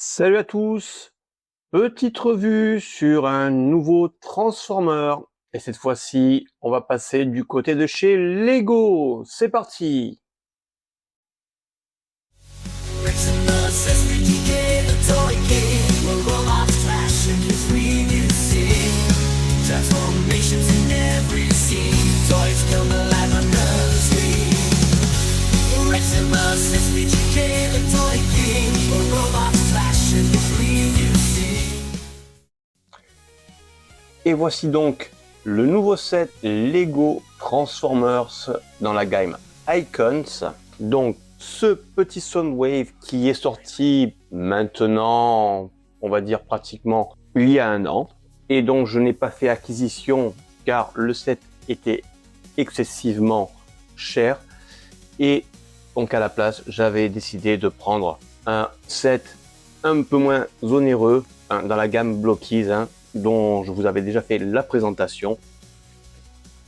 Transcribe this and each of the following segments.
Salut à tous! Petite revue sur un nouveau Transformer. Et cette fois-ci, on va passer du côté de chez Lego. C'est parti! Et voici donc le nouveau set Lego Transformers dans la gamme Icons. Donc ce petit Soundwave qui est sorti maintenant, on va dire pratiquement il y a un an, et dont je n'ai pas fait acquisition car le set était excessivement cher, et donc à la place j'avais décidé de prendre un set un peu moins onéreux dans la gamme Blockies, dont je vous avais déjà fait la présentation.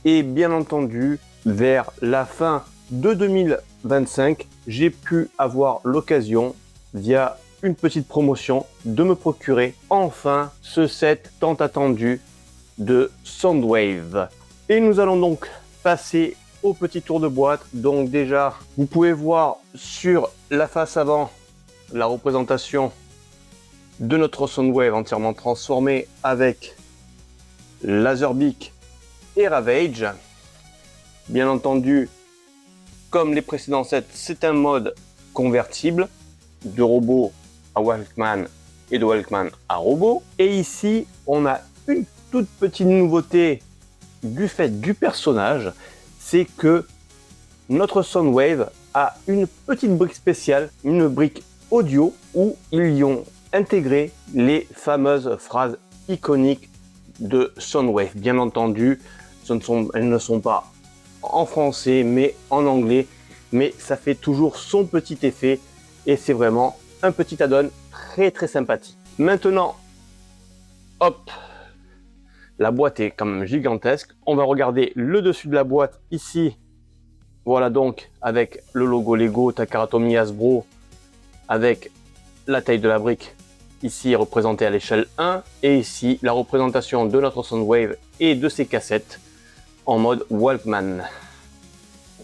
Et bien entendu, vers la fin de 2025, j'ai pu avoir l'occasion, via une petite promotion, de me procurer enfin ce set tant attendu de Soundwave. Et nous allons donc passer au petit tour de boîte. Donc déjà, vous pouvez voir sur la face avant la représentation de notre Soundwave entièrement transformé avec Laserbeak et Ravage. Bien entendu, comme les précédents sets, c'est un mode convertible de robot à Walkman et de Walkman à robot. Et ici, on a une toute petite nouveauté du fait du personnage, c'est que notre Soundwave a une petite brique spéciale, une brique audio où ils y ont intégré les fameuses phrases iconiques de Soundwave. Bien entendu, elles ne sont pas en français mais en anglais, mais ça fait toujours son petit effet et c'est vraiment un petit add-on très sympathique. Maintenant, hop, la boîte est quand même gigantesque. On va regarder le dessus de la boîte ici. Voilà donc avec le logo Lego, Takara Tomy, Hasbro, avec la taille de la brique ici représentée à l'échelle 1, et ici la représentation de notre Soundwave et de ses cassettes en mode Walkman.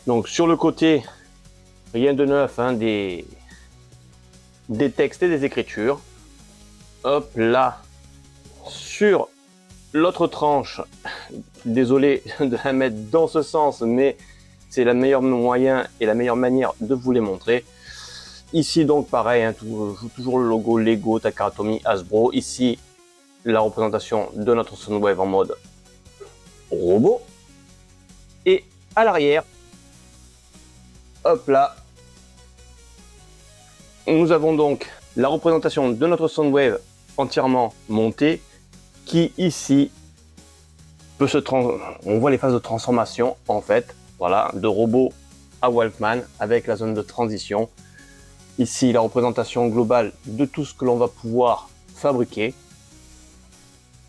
Donc sur le côté, rien de neuf, des textes et des écritures. Hop là, sur l'autre tranche, désolé de la mettre dans ce sens, mais c'est le meilleur moyen et la meilleure manière de vous les montrer. Ici donc pareil, toujours le logo Lego, Takara Tomy, Hasbro. Ici la représentation de notre Soundwave en mode robot. Et à l'arrière, hop là, nous avons donc la représentation de notre Soundwave entièrement montée, qui ici peut on voit les phases de transformation en fait, voilà, de robot à Walkman avec la zone de transition. Ici, la représentation globale de tout ce que l'on va pouvoir fabriquer.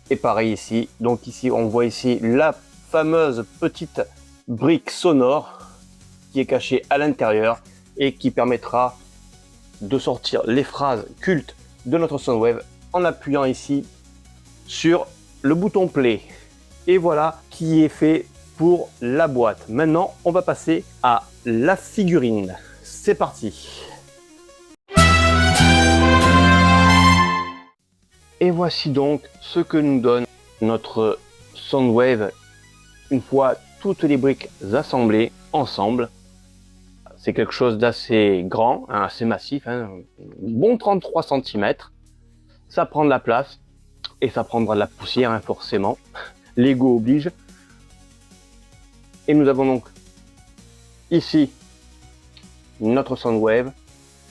Et pareil ici. Donc ici, on voit ici la fameuse petite brique sonore qui est cachée à l'intérieur et qui permettra de sortir les phrases cultes de notre Soundwave en appuyant ici sur le bouton play. Et voilà qui est fait pour la boîte. Maintenant, on va passer à la figurine. C'est parti! Et voici donc ce que nous donne notre Soundwave une fois toutes les briques assemblées ensemble. C'est quelque chose d'assez grand, assez massif, bon 33 cm. Ça prend de la place et ça prendra de la poussière, forcément. Lego oblige. Et nous avons donc ici notre Soundwave,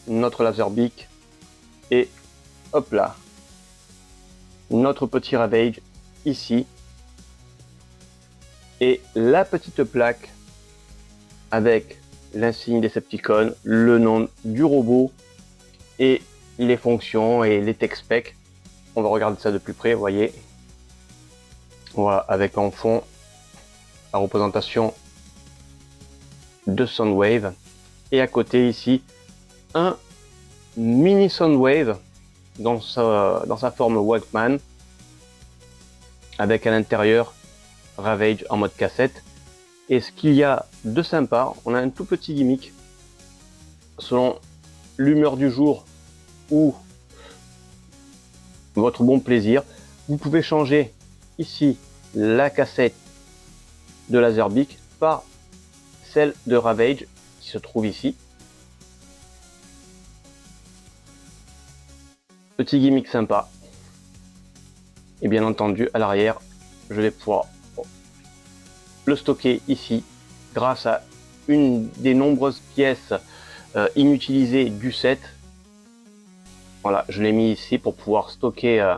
notre Laserbeak et hop là, notre petit Ravage ici, et la petite plaque avec l'insigne Decepticon, le nom du robot et les fonctions et les tech specs. On va regarder ça de plus près, vous voyez. Voilà, avec en fond la représentation de Soundwave, et à côté ici un mini Soundwave dans sa forme Walkman, avec à l'intérieur Ravage en mode cassette. Et ce qu'il y a de sympa, on a un tout petit gimmick selon l'humeur du jour ou votre bon plaisir. Vous pouvez changer ici la cassette de Laserbeak par celle de Ravage qui se trouve ici. Petit gimmick sympa. Et bien entendu, à l'arrière, je vais pouvoir le stocker ici grâce à une des nombreuses pièces inutilisées du set. Voilà, je l'ai mis ici pour pouvoir stocker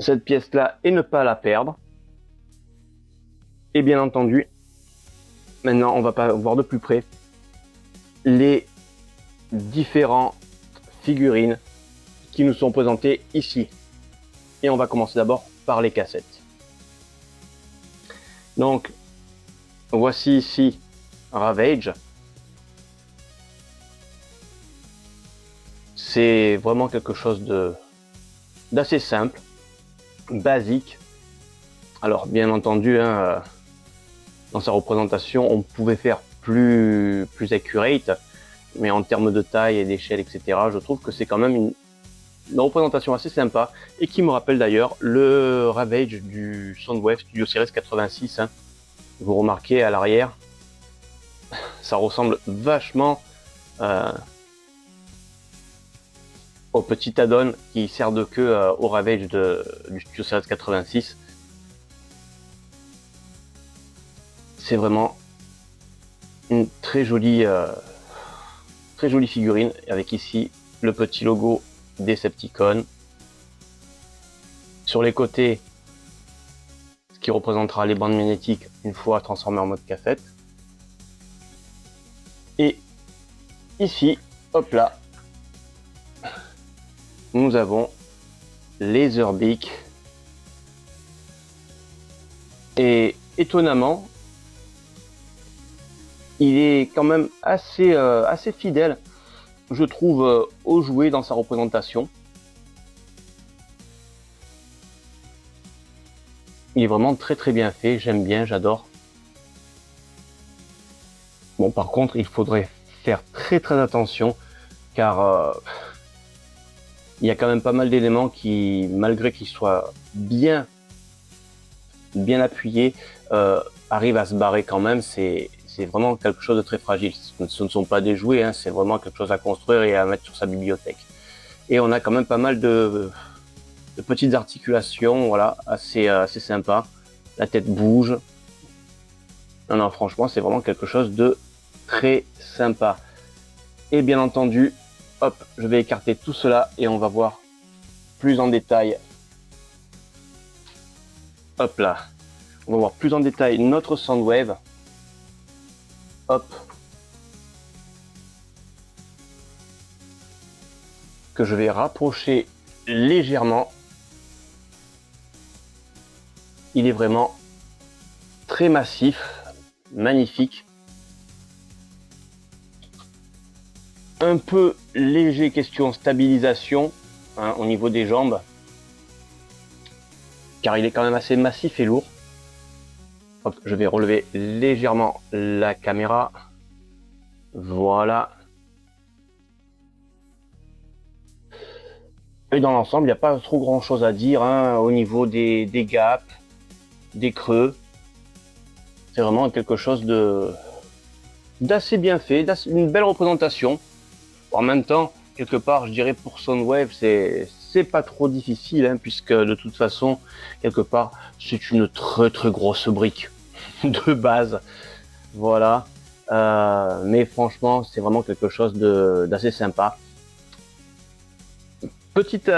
cette pièce là et ne pas la perdre. Et bien entendu, maintenant on va pas voir de plus près les différentes figurines qui nous sont présentées ici. Et on va commencer d'abord par les cassettes. Donc voici ici Ravage. C'est vraiment quelque chose d'assez simple, basique. Alors bien entendu, hein, dans sa représentation, on pouvait faire plus accurate, mais en termes de taille et d'échelle, etc., je trouve que c'est quand même une représentation assez sympa et qui me rappelle d'ailleurs le Ravage du Soundwave Studio Series 86. Hein. Vous remarquez à l'arrière, ça ressemble vachement au petit add-on qui sert de queue au Ravage du Studio Series 86. C'est vraiment une très jolie figurine avec ici le petit logo Decepticon. Sur les côtés, ce qui représentera les bandes magnétiques une fois transformées en mode cassette. Et ici, hop là, nous avons Laserbeak. Et étonnamment, il est quand même assez fidèle, je trouve, au jouet dans sa représentation. Il est vraiment très bien fait, j'aime bien, j'adore. Bon, par contre, il faudrait faire très attention, car il y a quand même pas mal d'éléments qui, malgré qu'ils soient bien appuyés, arrivent à se barrer quand même. C'est vraiment quelque chose de très fragile. Ce ne sont pas des jouets, hein, c'est vraiment quelque chose à construire et à mettre sur sa bibliothèque. Et on a quand même pas mal de petites articulations, voilà, assez sympa. La tête bouge. Non, franchement, c'est vraiment quelque chose de très sympa. Et bien entendu, hop, je vais écarter tout cela et on va voir plus en détail. Hop là, on va voir plus en détail notre Soundwave. Hop, que je vais rapprocher légèrement. Il est vraiment très massif, magnifique. Un peu léger question stabilisation, hein, au niveau des jambes, car il est quand même assez massif et lourd. Hop, je vais relever légèrement la caméra. Voilà. Et dans l'ensemble, il n'y a pas trop grand chose à dire, hein, au niveau des gaps, des creux. C'est vraiment quelque chose d'assez bien fait, une belle représentation. En même temps, quelque part, je dirais pour Soundwave, c'est pas trop difficile, hein, puisque de toute façon, quelque part, c'est une très grosse brique de base. Voilà. Mais franchement, c'est vraiment quelque chose d'assez sympa. Petite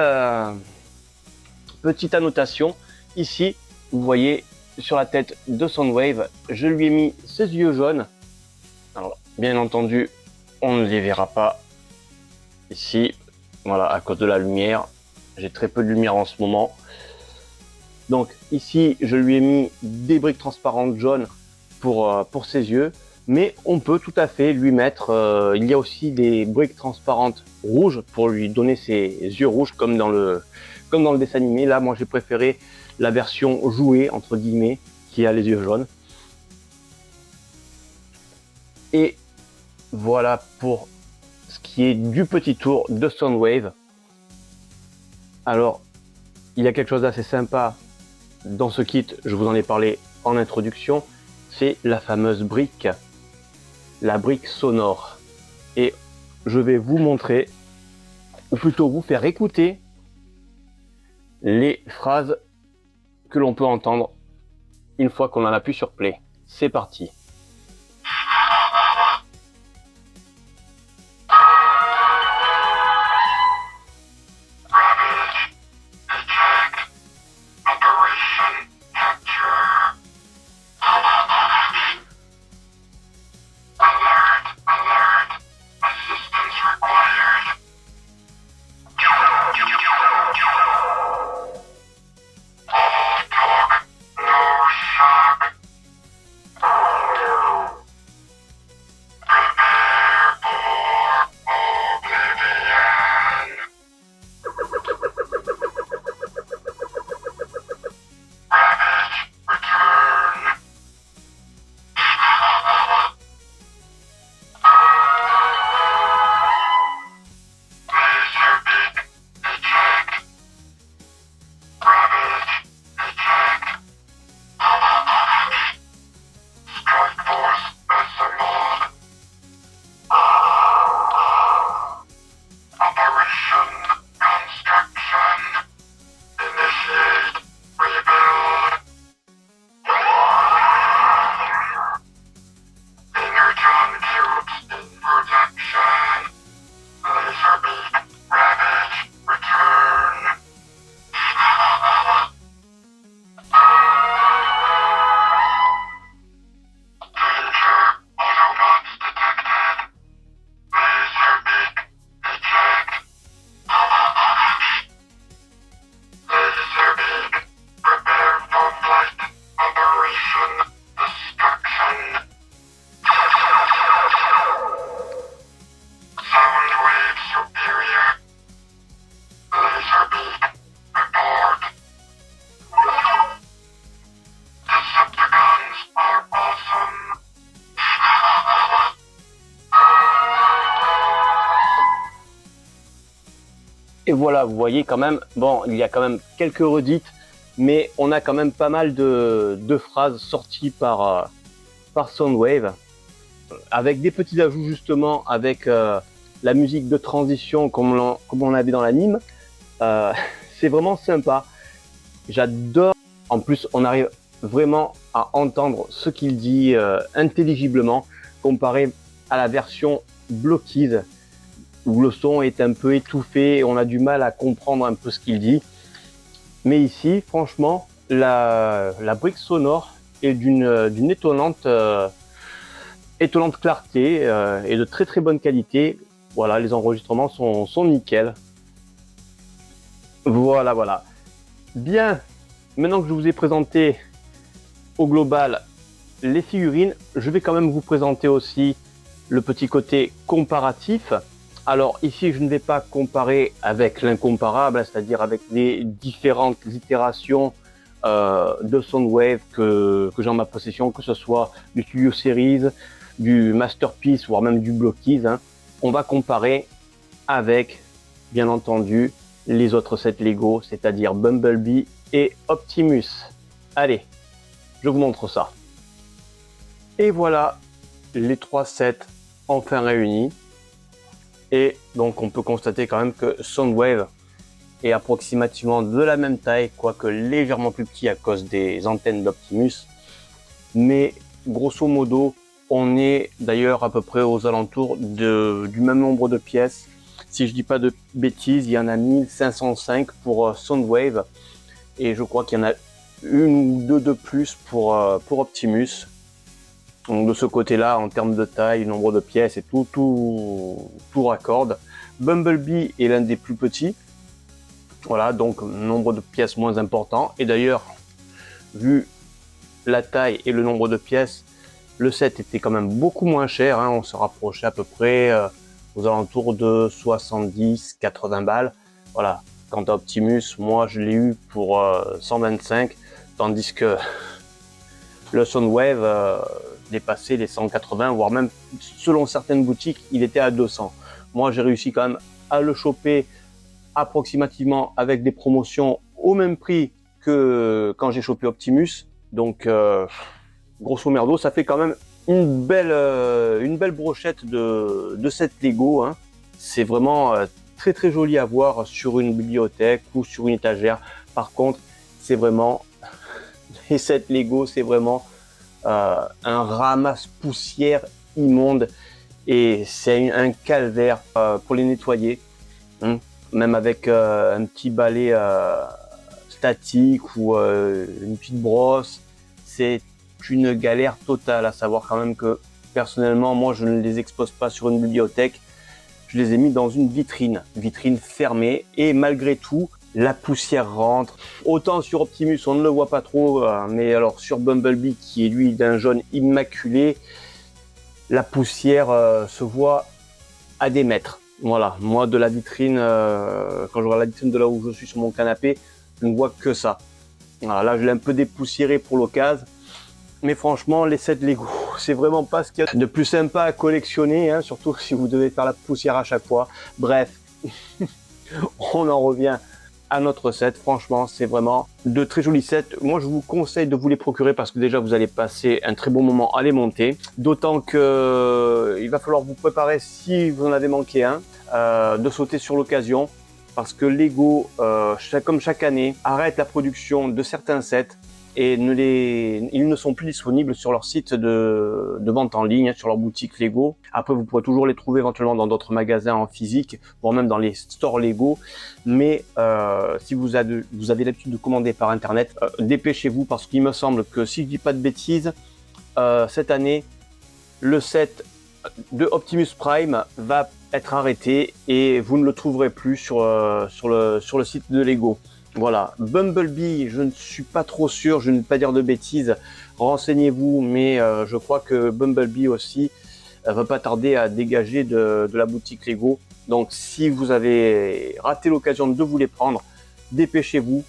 annotation, ici, vous voyez, sur la tête de Soundwave, je lui ai mis ses yeux jaunes. Alors, bien entendu, on ne les verra pas ici, voilà, à cause de la lumière. J'ai très peu de lumière en ce moment. Donc ici, je lui ai mis des briques transparentes jaunes pour ses yeux. mais on peut tout à fait lui mettre, il y a aussi des briques transparentes rouges pour lui donner ses yeux rouges comme dans le dessin animé. Là, moi j'ai préféré la version jouée, entre guillemets, qui a les yeux jaunes. Et voilà pour ce qui est du petit tour de Soundwave. Alors, il y a quelque chose d'assez sympa dans ce kit, je vous en ai parlé en introduction, c'est la fameuse brique, la brique sonore. Et je vais vous montrer, ou plutôt vous faire écouter les phrases que l'on peut entendre une fois qu'on en appuie sur play. C'est parti. Et voilà, vous voyez quand même, bon, il y a quand même quelques redites, mais on a quand même pas mal de phrases sorties par Soundwave, avec des petits ajouts justement, avec la musique de transition comme on avait dans l'anime. C'est vraiment sympa. J'adore. En plus, on arrive vraiment à entendre ce qu'il dit intelligiblement, comparé à la version Blockies, où le son est un peu étouffé, on a du mal à comprendre un peu ce qu'il dit. Mais ici, franchement, la brique sonore est d'une étonnante clarté et de très très bonne qualité. Voilà, les enregistrements sont nickel. Voilà. Bien, maintenant que je vous ai présenté au global les figurines, je vais quand même vous présenter aussi le petit côté comparatif. Alors ici, je ne vais pas comparer avec l'incomparable, c'est-à-dire avec les différentes itérations de Soundwave que j'ai en ma possession, que ce soit du Studio Series, du Masterpiece, voire même du Blockies. On va comparer avec, bien entendu, les autres sets Lego, c'est-à-dire Bumblebee et Optimus. Allez, je vous montre ça. Et voilà les trois sets enfin réunis. Et donc on peut constater quand même que Soundwave est approximativement de la même taille, quoique légèrement plus petit à cause des antennes d'Optimus. Mais grosso modo, on est d'ailleurs à peu près aux alentours du même nombre de pièces. Si je dis pas de bêtises, il y en a 1505 pour Soundwave. Et je crois qu'il y en a une ou deux de plus pour Optimus. Donc de ce côté-là, en termes de taille, nombre de pièces et tout raccorde. Bumblebee est l'un des plus petits. Voilà, donc nombre de pièces moins important. Et d'ailleurs, vu la taille et le nombre de pièces, Le set était quand même beaucoup moins cher, hein, on se rapprochait à peu près aux alentours de 70-80 balles. Voilà. Quant à Optimus, moi je l'ai eu pour 125, tandis que le Soundwave dépassait les 180, voire même selon certaines boutiques, il était à 200. Moi j'ai réussi quand même à le choper approximativement avec des promotions au même prix que quand j'ai chopé Optimus. Donc grosso merdo, ça fait quand même une belle brochette de cette Lego, hein. C'est vraiment très très joli à voir sur une bibliothèque ou sur une étagère. Par contre, c'est vraiment les sets Lego, c'est vraiment un ramasse-poussière immonde et c'est un calvaire pour les nettoyer, hein. Même avec un petit balai statique ou une petite brosse, c'est une galère totale. À savoir quand même que personnellement, moi je ne les expose pas sur une bibliothèque, je les ai mis dans une vitrine fermée, et malgré tout la poussière rentre. Autant sur Optimus on ne le voit pas trop, mais alors sur Bumblebee, qui est lui d'un jaune immaculé, la poussière se voit à des mètres. Voilà, moi de la vitrine, quand je regarde la vitrine de là où je suis sur mon canapé, je ne vois que ça. Voilà, là je l'ai un peu dépoussiéré pour l'occasion, mais franchement les sets Lego, c'est vraiment pas ce qu'il y a de plus sympa à collectionner, hein, surtout si vous devez faire la poussière à chaque fois. Bref, on en revient à notre set. Franchement, c'est vraiment de très jolis sets. Moi, je vous conseille de vous les procurer parce que déjà, vous allez passer un très bon moment à les monter. D'autant que il va falloir vous préparer, si vous en avez manqué un, de sauter sur l'occasion. Parce que Lego, comme chaque année, arrête la production de certains sets et ils ne sont plus disponibles sur leur site de vente en ligne, sur leur boutique Lego. Après, vous pourrez toujours les trouver éventuellement dans d'autres magasins en physique, voire même dans les stores Lego. Mais si vous avez l'habitude de commander par internet, dépêchez-vous, parce qu'il me semble que, si je dis pas de bêtises, cette année, le set de Optimus Prime va être arrêté et vous ne le trouverez plus sur le site de Lego. Voilà, Bumblebee, je ne suis pas trop sûr, je ne vais pas dire de bêtises, renseignez-vous, mais je crois que Bumblebee aussi va pas tarder à dégager de la boutique Lego. Donc si vous avez raté l'occasion de vous les prendre, dépêchez-vous.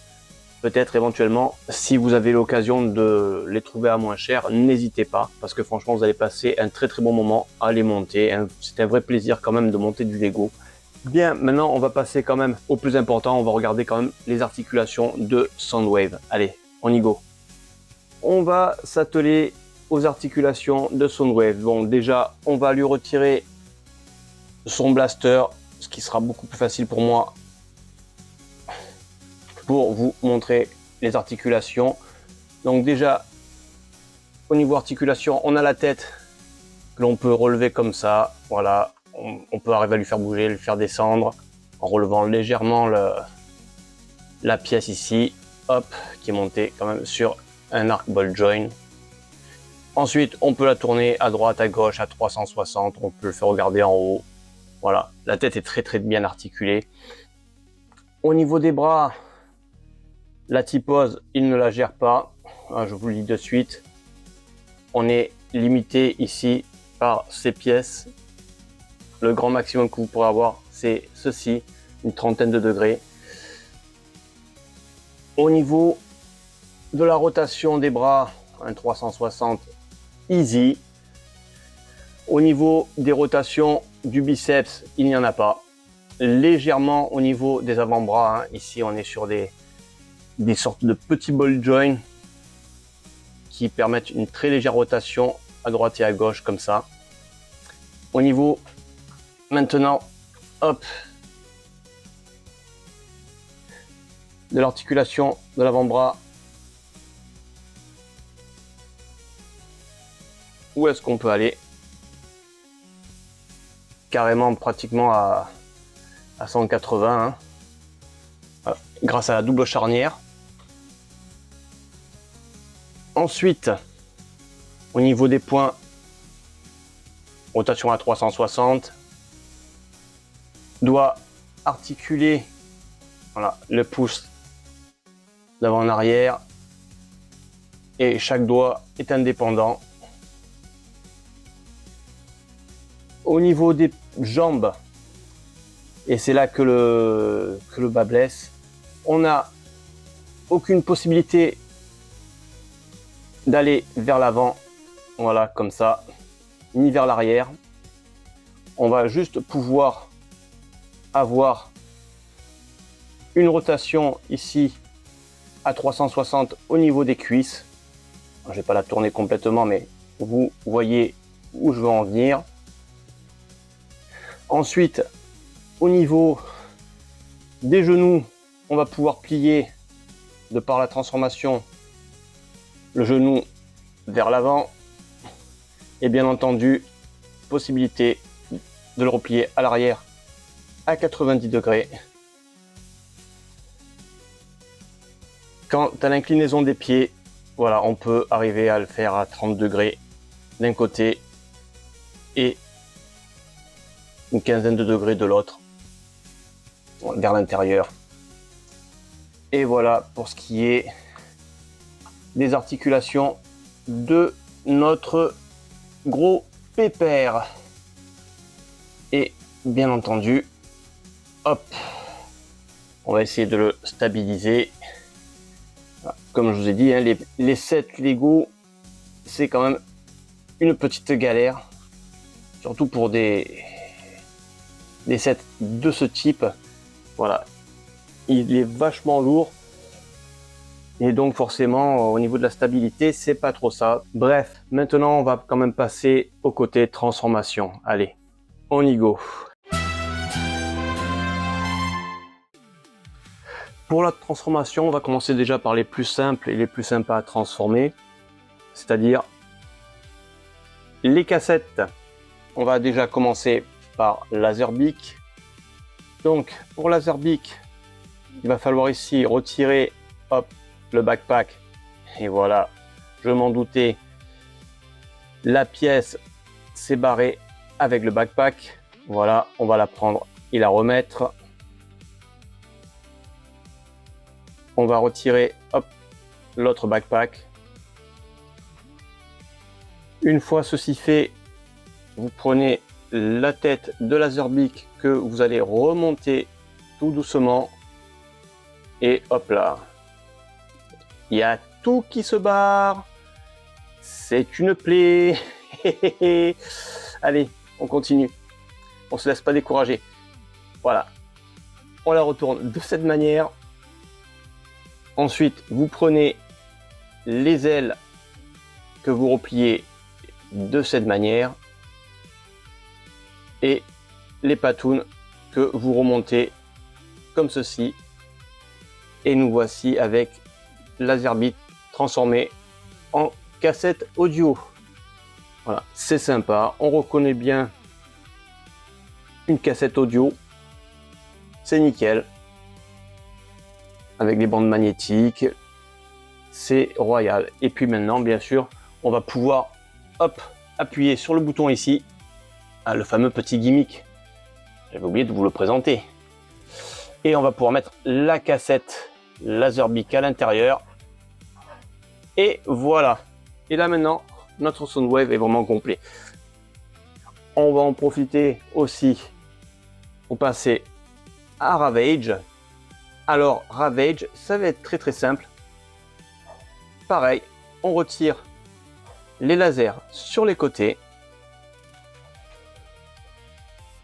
Peut-être éventuellement, si vous avez l'occasion de les trouver à moins cher, n'hésitez pas, parce que franchement vous allez passer un très très bon moment à les monter. C'est un vrai plaisir quand même de monter du Lego. Bien, maintenant on va passer quand même au plus important, on va regarder quand même les articulations de Soundwave. Allez, on y go. On va s'atteler aux articulations de Soundwave. Bon, déjà, on va lui retirer son blaster, ce qui sera beaucoup plus facile pour moi pour vous montrer les articulations. Donc déjà, au niveau articulation, on a la tête que l'on peut relever comme ça. Voilà, on peut arriver à lui faire bouger, lui faire descendre en relevant légèrement la pièce ici, hop, qui est montée quand même sur un arc ball joint. Ensuite, on peut la tourner à droite, à gauche, à 360. On peut le faire regarder en haut. Voilà, la tête est très très bien articulée. Au niveau des bras, la typose, il ne la gère pas. Je vous le dis de suite. On est limité ici par ces pièces. Le grand maximum que vous pourrez avoir, c'est ceci, une trentaine de degrés. Au niveau de la rotation des bras, un 360 easy. Au niveau des rotations du biceps, il n'y en a pas. Légèrement au niveau des avant-bras, hein. Ici on est sur des sortes de petits ball joints qui permettent une très légère rotation à droite et à gauche comme ça. Au niveau maintenant, hop, de l'articulation de l'avant-bras, où est-ce qu'on peut aller? Carrément pratiquement à 180, hein, grâce à la double charnière. Ensuite, au niveau des points, rotation à 360, doit articuler, voilà, le pouce d'avant en arrière, et chaque doigt est indépendant. Au niveau des jambes, et c'est là que le bas blesse, on n'a aucune possibilité d'aller vers l'avant, voilà, comme ça, ni vers l'arrière. On va juste pouvoir avoir une rotation ici à 360 au niveau des cuisses. Je vais pas la tourner complètement, mais vous voyez où je veux en venir. Ensuite, au niveau des genoux, on va pouvoir plier de par la transformation le genou vers l'avant, et bien entendu possibilité de le replier à l'arrière à 90 degrés. Quant à l'inclinaison des pieds, voilà, on peut arriver à le faire à 30 degrés d'un côté et une quinzaine de degrés de l'autre vers l'intérieur. Et voilà pour ce qui est des articulations de notre gros pépère. Et bien entendu, hop, on va essayer de le stabiliser. Comme je vous ai dit, hein, les sets Lego, c'est quand même une petite galère, surtout pour des sets de ce type. Voilà, il est vachement lourd. Et donc forcément, au niveau de la stabilité, c'est pas trop ça. Bref, maintenant, on va quand même passer au côté transformation. Allez, on y go. Pour la transformation, on va commencer déjà par les plus simples et les plus sympas à transformer. C'est-à-dire les cassettes. On va déjà commencer par Laserbeak. Donc, pour Laserbeak, il va falloir ici retirer, hop, le backpack. Et voilà, je m'en doutais, la pièce s'est barrée avec le backpack. Voilà, on va la prendre et la remettre. On va retirer, hop, l'autre backpack. Une fois ceci fait, vous prenez la tête de Laserbeak que vous allez remonter tout doucement. Et hop là, il y a tout qui se barre. C'est une plaie. Allez, on continue. On se laisse pas décourager. Voilà. On la retourne de cette manière. Ensuite, vous prenez les ailes que vous repliez de cette manière. Et les patounes que vous remontez comme ceci. Et nous voici avec Laserbeak transformé en cassette audio. Voilà, c'est sympa. On reconnaît bien une cassette audio. C'est nickel. Avec des bandes magnétiques. C'est royal. Et puis maintenant, bien sûr, on va pouvoir, hop, appuyer sur le bouton ici. Ah, le fameux petit gimmick. J'avais oublié de vous le présenter. Et on va pouvoir mettre la cassette Laserbeak à l'intérieur. Et voilà. Et là maintenant, notre Soundwave est vraiment complet. On va en profiter aussi pour passer à Ravage. Alors Ravage, ça va être très très simple. Pareil, on retire les lasers sur les côtés.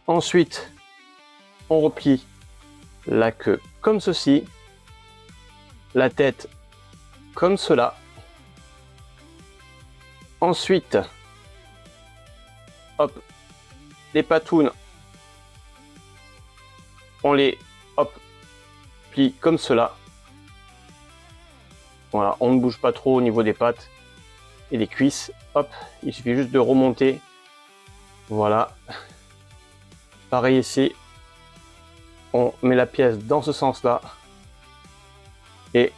Ensuite, on replie la queue comme ceci, la tête comme cela. Ensuite, hop, les patounes, on les hop, plie comme cela. Voilà, on ne bouge pas trop au niveau des pattes et des cuisses. Hop, il suffit juste de remonter. Voilà. Pareil ici, on met la pièce dans ce sens-là. Et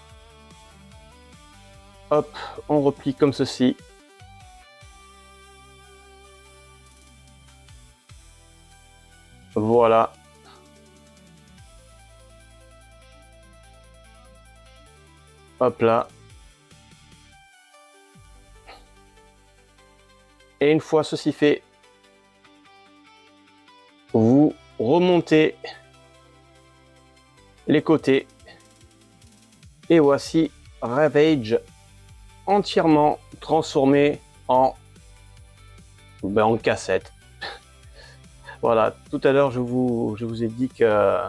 hop, on replie comme ceci. Voilà. Hop là. Et une fois ceci fait, remonter les côtés. Et voici Ravage entièrement transformé en cassette. Voilà, tout à l'heure je vous ai dit que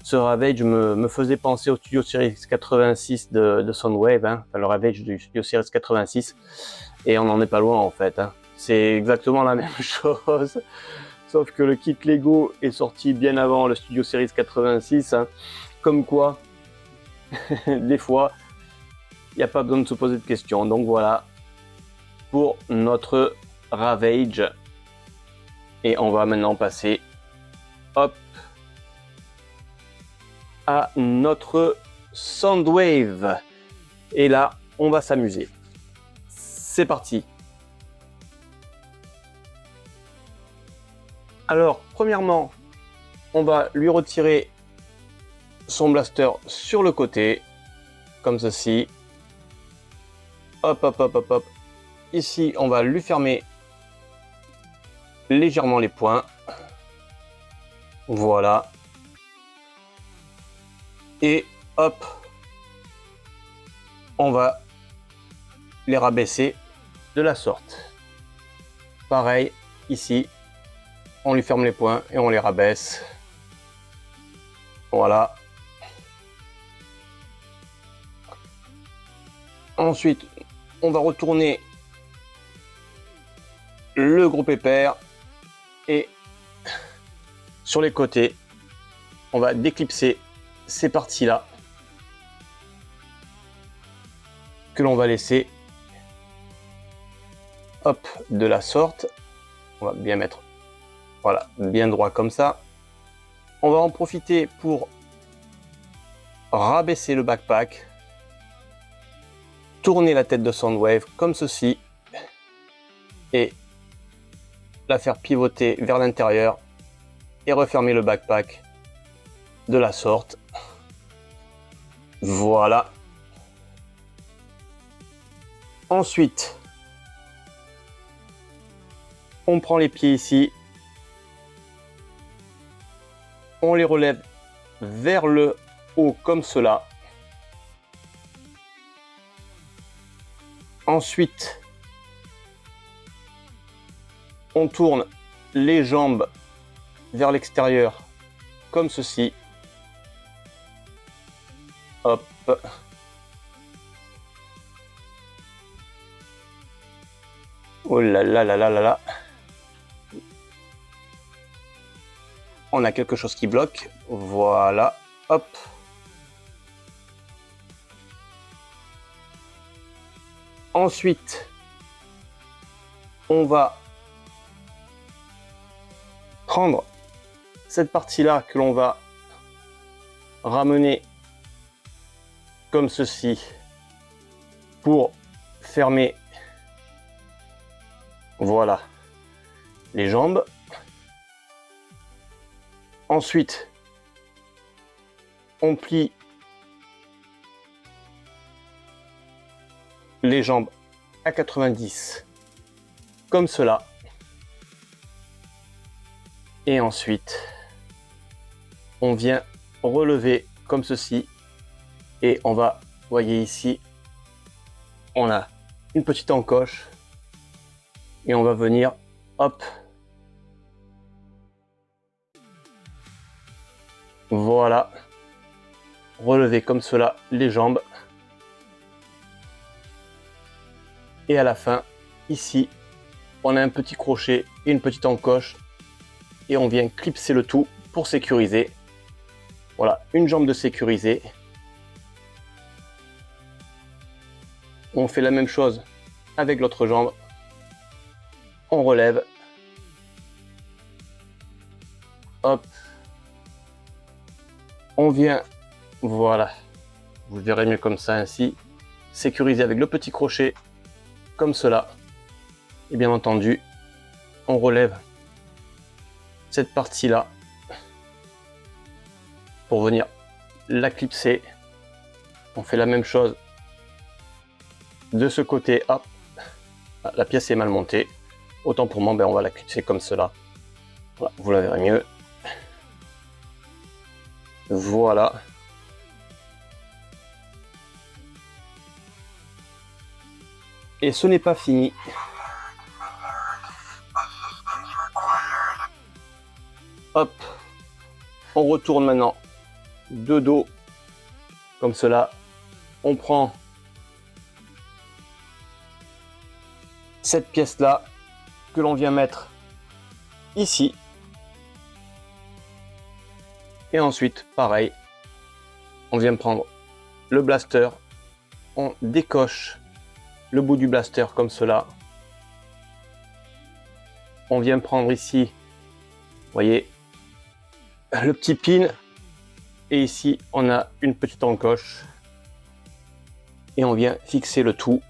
ce Ravage me faisait penser au Studio Series 86 de Soundwave, hein, enfin, le Ravage du Studio Series 86, et on n'en est pas loin en fait. Hein. C'est exactement la même chose, sauf que le kit Lego est sorti bien avant le Studio Series 86, hein. Comme quoi, des fois, il n'y a pas besoin de se poser de questions. Donc voilà, pour notre Ravage. Et on va maintenant passer, hop, à notre Soundwave. Et là, on va s'amuser. C'est parti. Alors, premièrement, on va lui retirer son blaster sur le côté, comme ceci. Hop, hop, hop, hop, hop. Ici, on va lui fermer légèrement les points. Voilà. Et hop, on va les rabaisser de la sorte. Pareil, ici, on lui ferme les points et on les rabaisse. Voilà. Ensuite, on va retourner le gros pépère et sur les côtés, on va déclipser ces parties-là que l'on va laisser hop de la sorte. On va bien mettre, voilà, bien droit comme ça. On va en profiter pour rabaisser le backpack, tourner la tête de Soundwave comme ceci et la faire pivoter vers l'intérieur et refermer le backpack de la sorte. Voilà. Ensuite, on prend les pieds ici, on les relève vers le haut comme cela. Ensuite, on tourne les jambes vers l'extérieur comme ceci. Hop. Oh là là là là là là. On a quelque chose qui bloque. Voilà. Hop. Ensuite, on va prendre cette partie-là que l'on va ramener comme ceci pour fermer, voilà, les jambes. Ensuite, on plie les jambes à 90 comme cela. Et ensuite, on vient relever comme ceci. Et on va, voyez ici, on a une petite encoche. Et on va venir, hop. Voilà. Relever comme cela les jambes. Et à la fin, ici, on a un petit crochet et une petite encoche. Et on vient clipser le tout pour sécuriser. Voilà, une jambe de sécurisée. On fait la même chose avec l'autre jambe. On relève. Hop. On vient, voilà. Vous verrez mieux comme ça ainsi. Sécuriser avec le petit crochet, comme cela. Et bien entendu, on relève cette partie-là pour venir la clipser. On fait la même chose de ce côté. Hop, la pièce est mal montée. Autant pour moi, on va la clipser comme cela. Voilà, vous la verrez mieux. Voilà. Et ce n'est pas fini. Hop, on retourne maintenant de dos, comme cela. On prend cette pièce-là que l'on vient mettre ici. Et ensuite, pareil, on vient prendre le blaster, on décoche le bout du blaster comme cela. On vient prendre ici, vous voyez, le petit pin. Et ici, on a une petite encoche. Et on vient fixer le tout.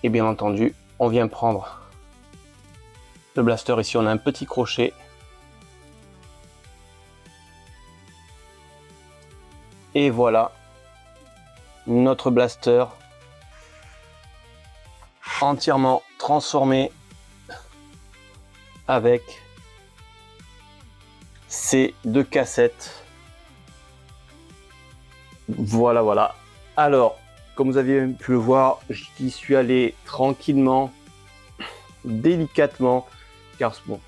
Et bien entendu, on vient prendre le blaster. Ici, on a un petit crochet. Et voilà, notre blaster entièrement transformé avec ces deux cassettes. Voilà, voilà. Alors, comme vous avez pu le voir, j'y suis allé tranquillement, délicatement, car bon,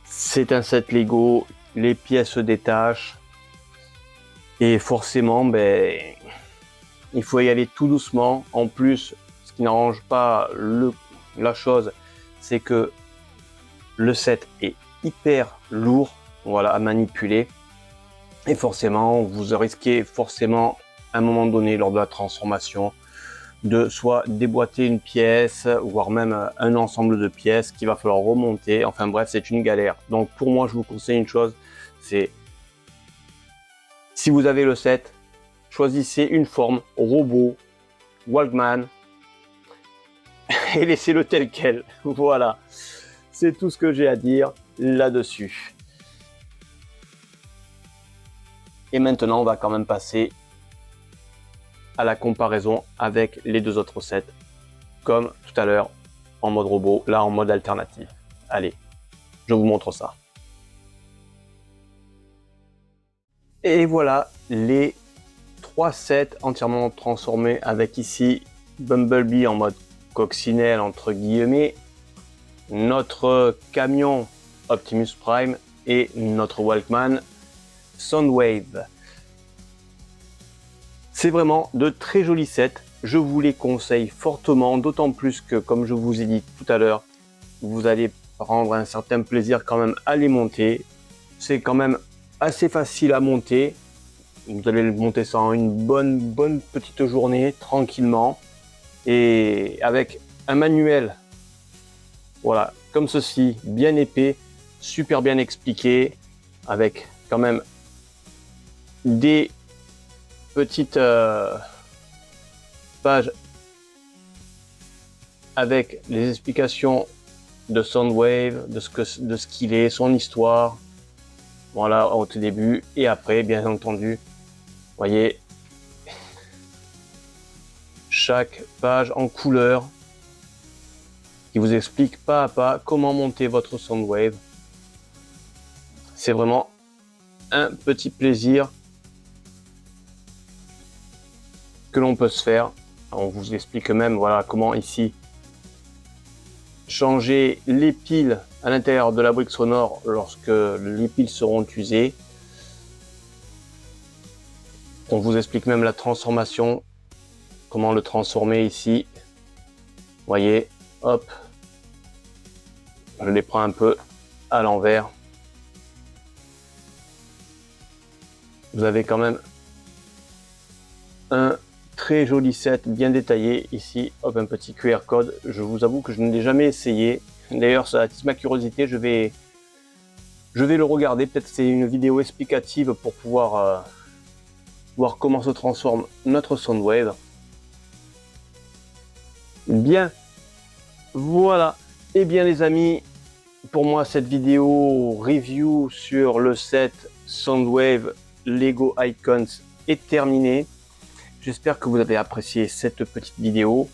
c'est un set Lego, les pièces se détachent, et forcément, ben, il faut y aller tout doucement. En plus, ce qui n'arrange pas la chose, c'est que le set est hyper lourd, voilà, à manipuler. Et forcément, vous risquez forcément, à un moment donné, lors de la transformation, de soit déboîter une pièce, voire même un ensemble de pièces qu'il va falloir remonter. Enfin bref, c'est une galère. Donc pour moi, je vous conseille une chose, c'est si vous avez le set, choisissez une forme robot, Walkman, et laissez-le tel quel. Voilà, c'est tout ce que j'ai à dire là-dessus. Et maintenant, on va quand même passer à la comparaison avec les deux autres sets, comme tout à l'heure en mode robot, là en mode alternatif. Allez, je vous montre ça. Et voilà les trois sets entièrement transformés avec ici Bumblebee en mode coccinelle entre guillemets, notre camion Optimus Prime et notre Walkman Soundwave. C'est vraiment de très jolis sets, je vous les conseille fortement, d'autant plus que, comme je vous ai dit tout à l'heure, vous allez prendre un certain plaisir quand même à les monter. C'est quand même assez facile à monter, vous allez le monter ça en une bonne petite journée, tranquillement, et avec un manuel, voilà, comme ceci, bien épais, super bien expliqué, avec quand même des petites pages avec les explications de Soundwave, de ce qu'il est, son histoire, voilà, au tout début, et après, bien entendu, voyez, chaque page en couleur qui vous explique pas à pas comment monter votre Soundwave. C'est vraiment un petit plaisir que l'on peut se faire. On vous explique même, voilà, comment ici changer les piles à l'intérieur de la brique sonore lorsque les piles seront usées. On vous explique même la transformation, comment le transformer ici. Vous voyez, hop, je les prends un peu à l'envers. Vous avez quand même un très joli set bien détaillé ici. Hop, un petit QR code. Je vous avoue que je ne l'ai jamais essayé. D'ailleurs, ça attise ma curiosité. Je vais le regarder. Peut-être c'est une vidéo explicative pour pouvoir voir comment se transforme notre Soundwave. Bien, voilà. Et bien les amis, pour moi cette vidéo review sur le set Soundwave Lego Icons est terminée. J'espère que vous avez apprécié cette petite vidéo,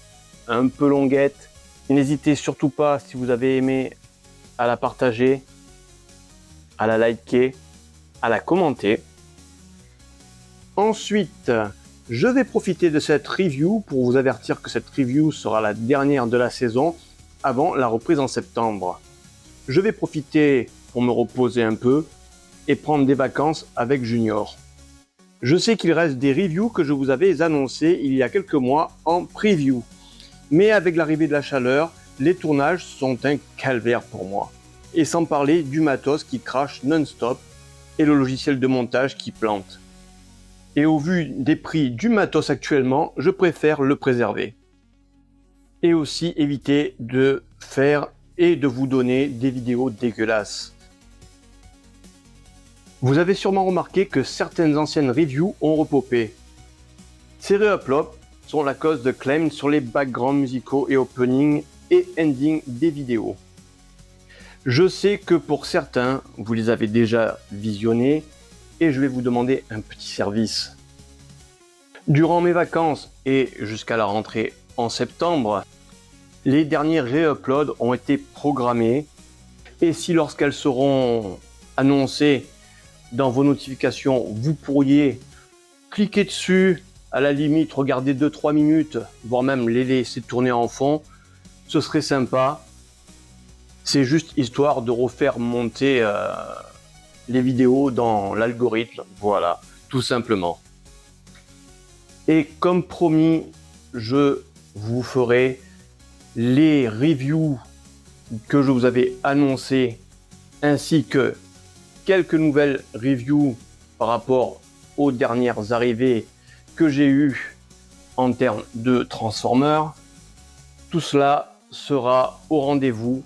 un peu longuette. N'hésitez surtout pas, si vous avez aimé, à la partager. à la liker, à la commenter. Ensuite, je vais profiter de cette review pour vous avertir que cette review sera la dernière de la saison avant la reprise en septembre. Je vais profiter pour me reposer un peu et prendre des vacances avec Junior. Je sais qu'il reste des reviews que je vous avais annoncées il y a quelques mois en preview. Mais avec l'arrivée de la chaleur, les tournages sont un calvaire pour moi. Et sans parler du matos qui crache non-stop et le logiciel de montage qui plante. Et au vu des prix du matos actuellement, je préfère le préserver. Et aussi éviter de faire et de vous donner des vidéos dégueulasses. Vous avez sûrement remarqué que certaines anciennes reviews ont repopé. Ces re-uploads sont la cause de claims sur les backgrounds musicaux et opening et ending des vidéos. Je sais que pour certains, vous les avez déjà visionnés et je vais vous demander un petit service. Durant mes vacances et jusqu'à la rentrée en septembre, les derniers re-uploads ont été programmés et si lorsqu'elles seront annoncées dans vos notifications, vous pourriez cliquer dessus, à la limite regarder 2-3 minutes, voire même les laisser tourner en fond, ce serait sympa. C'est juste histoire de refaire monter les vidéos dans l'algorithme, voilà, tout simplement. Et comme promis, je vous ferai les reviews que je vous avais annoncées, ainsi que quelques nouvelles reviews par rapport aux dernières arrivées que j'ai eues en termes de Transformers. Tout cela sera au rendez-vous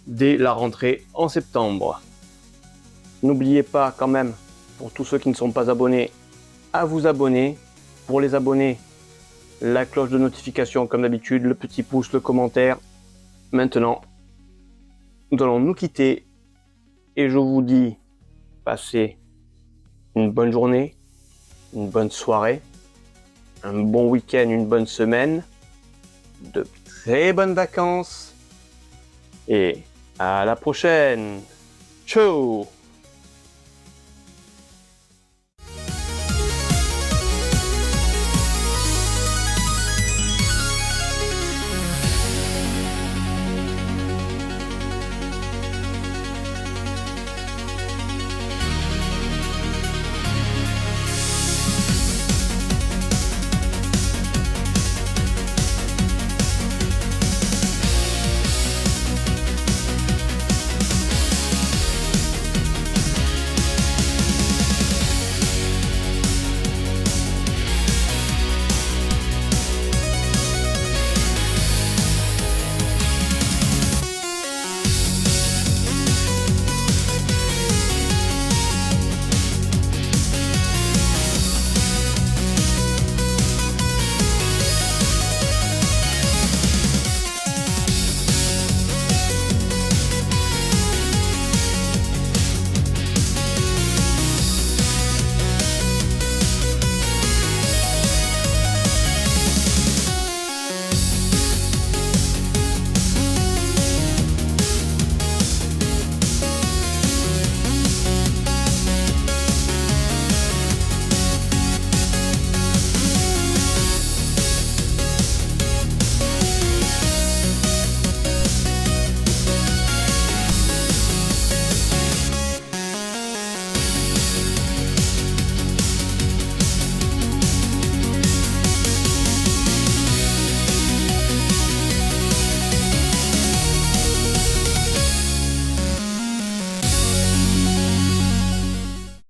dès la rentrée en septembre. N'oubliez pas quand même, pour tous ceux qui ne sont pas abonnés, à vous abonner. Pour les abonnés, la cloche de notification comme d'habitude, le petit pouce, le commentaire. Maintenant, nous allons nous quitter et je vous dis passez une bonne journée, une bonne soirée, un bon week-end, une bonne semaine, de très bonnes vacances et à la prochaine. Ciao!